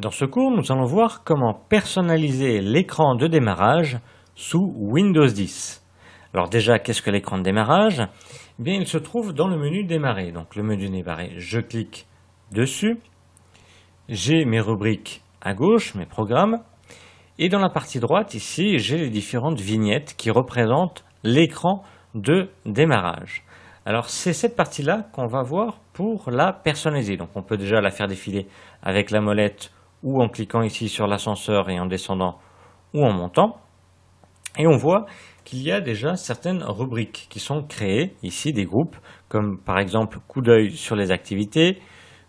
Dans ce cours, nous allons voir comment personnaliser l'écran de démarrage sous Windows 10. Alors déjà, qu'est-ce que l'écran de démarrage? Eh bien, il se trouve dans le menu démarrer. Donc le menu démarrer, je clique dessus. J'ai mes rubriques à gauche, mes programmes. Et dans la partie droite, ici, j'ai les différentes vignettes qui représentent l'écran de démarrage. Alors c'est cette partie-là qu'on va voir pour la personnaliser. Donc on peut déjà la faire défiler avec la molette ou en cliquant ici sur l'ascenseur et en descendant ou en montant. Et on voit qu'il y a déjà certaines rubriques qui sont créées, ici des groupes, comme par exemple coup d'œil sur les activités,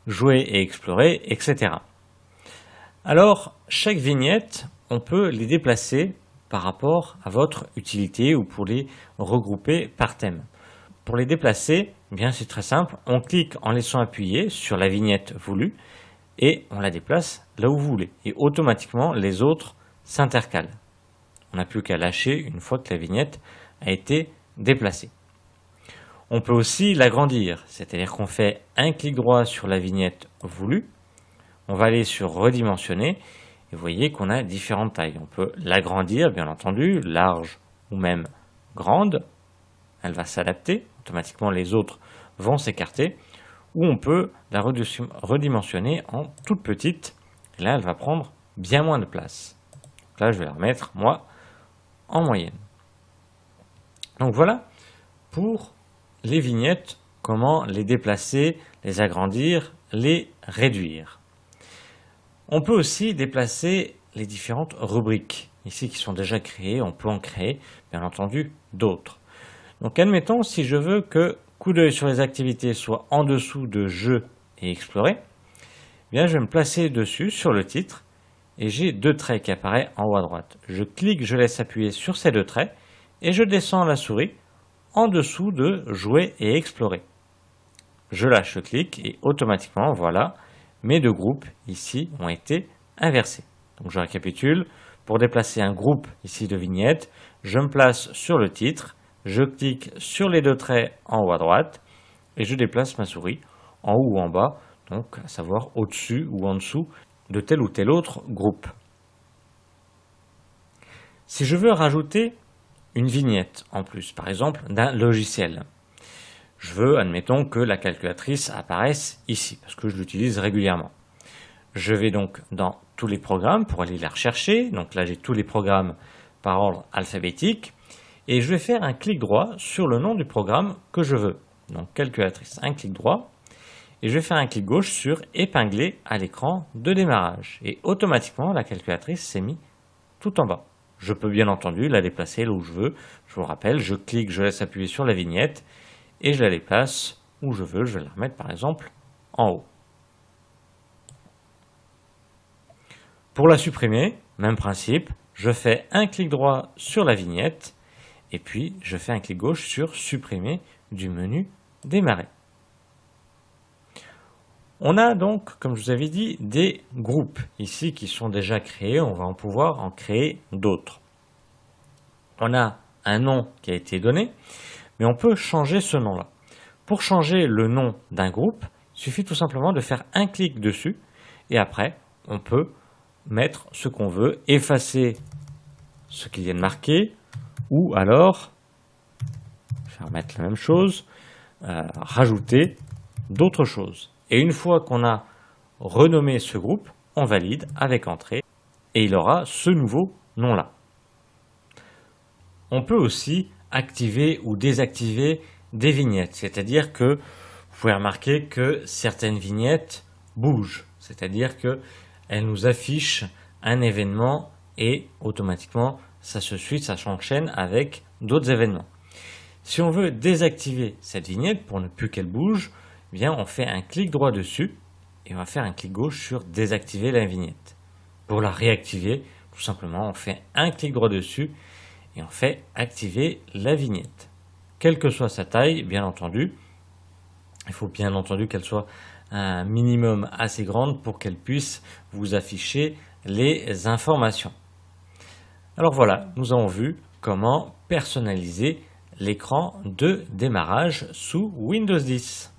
jouer et explorer, etc. Alors, chaque vignette, on peut les déplacer par rapport à votre utilité ou pour les regrouper par thème. Pour les déplacer, eh bien c'est très simple, on clique en laissant appuyer sur la vignette voulue et on la déplace là où vous voulez. Et automatiquement, les autres s'intercalent. On n'a plus qu'à lâcher une fois que la vignette a été déplacée. On peut aussi l'agrandir, c'est-à-dire qu'on fait un clic droit sur la vignette voulue, on va aller sur redimensionner et vous voyez qu'on a différentes tailles. On peut l'agrandir, bien entendu, large ou même grande, elle va s'adapter, automatiquement les autres vont s'écarter, ou on peut la redimensionner en toute petite, et là elle va prendre bien moins de place. Donc là je vais la remettre, moi, en moyenne. Donc voilà pour les vignettes, comment les déplacer, les agrandir, les réduire. On peut aussi déplacer les différentes rubriques, ici qui sont déjà créées, on peut en créer bien entendu d'autres. Donc admettons si je veux que coup d'œil sur les activités soit en dessous de jeux et explorer, eh bien je vais me placer dessus sur le titre et j'ai deux traits qui apparaissent en haut à droite. Je clique, je laisse appuyer sur ces deux traits et je descends la souris en dessous de jouer et explorer. Je lâche le clic et automatiquement voilà, mes deux groupes ici ont été inversés. Donc je récapitule, pour déplacer un groupe ici de vignettes, je me place sur le titre, je clique sur les deux traits en haut à droite et je déplace ma souris en haut ou en bas, donc à savoir au-dessus ou en dessous de tel ou tel autre groupe. Si je veux rajouter une vignette en plus, par exemple d'un logiciel, je veux, admettons, que la calculatrice apparaisse ici, parce que je l'utilise régulièrement. Je vais donc dans tous les programmes pour aller la rechercher, donc là j'ai tous les programmes par ordre alphabétique, et je vais faire un clic droit sur le nom du programme que je veux. Donc calculatrice, un clic droit, et je vais faire un clic gauche sur épingler à l'écran de démarrage. Et automatiquement, la calculatrice s'est mise tout en bas. Je peux bien entendu la déplacer là où je veux. Je vous rappelle, je clique, je laisse appuyer sur la vignette, et je la déplace où je veux. Je vais la remettre par exemple en haut. Pour la supprimer, même principe, je fais un clic droit sur la vignette, et puis je fais un clic gauche sur supprimer du menu démarrer. On a donc, comme je vous avais dit, des groupes ici qui sont déjà créés, on va en pouvoir en créer d'autres. On a un nom qui a été donné, mais on peut changer ce nom-là. Pour changer le nom d'un groupe, il suffit tout simplement de faire un clic dessus, et après, on peut mettre ce qu'on veut, effacer ce qu'il vient de marquer, ou alors, je vais remettre la même chose, rajouter d'autres choses. Et une fois qu'on a renommé ce groupe, on valide avec entrée et il aura ce nouveau nom-là. On peut aussi activer ou désactiver des vignettes, c'est-à-dire que vous pouvez remarquer que certaines vignettes bougent, c'est-à-dire qu'elles nous affichent un événement et automatiquement ça se suit, ça s'enchaîne avec d'autres événements. Si on veut désactiver cette vignette pour ne plus qu'elle bouge, eh bien on fait un clic droit dessus et on va faire un clic gauche sur désactiver la vignette. Pour la réactiver, tout simplement on fait un clic droit dessus et on fait activer la vignette. Quelle que soit sa taille, bien entendu, il faut bien entendu qu'elle soit un minimum assez grande pour qu'elle puisse vous afficher les informations. Alors voilà, nous avons vu comment personnaliser l'écran de démarrage sous Windows 10.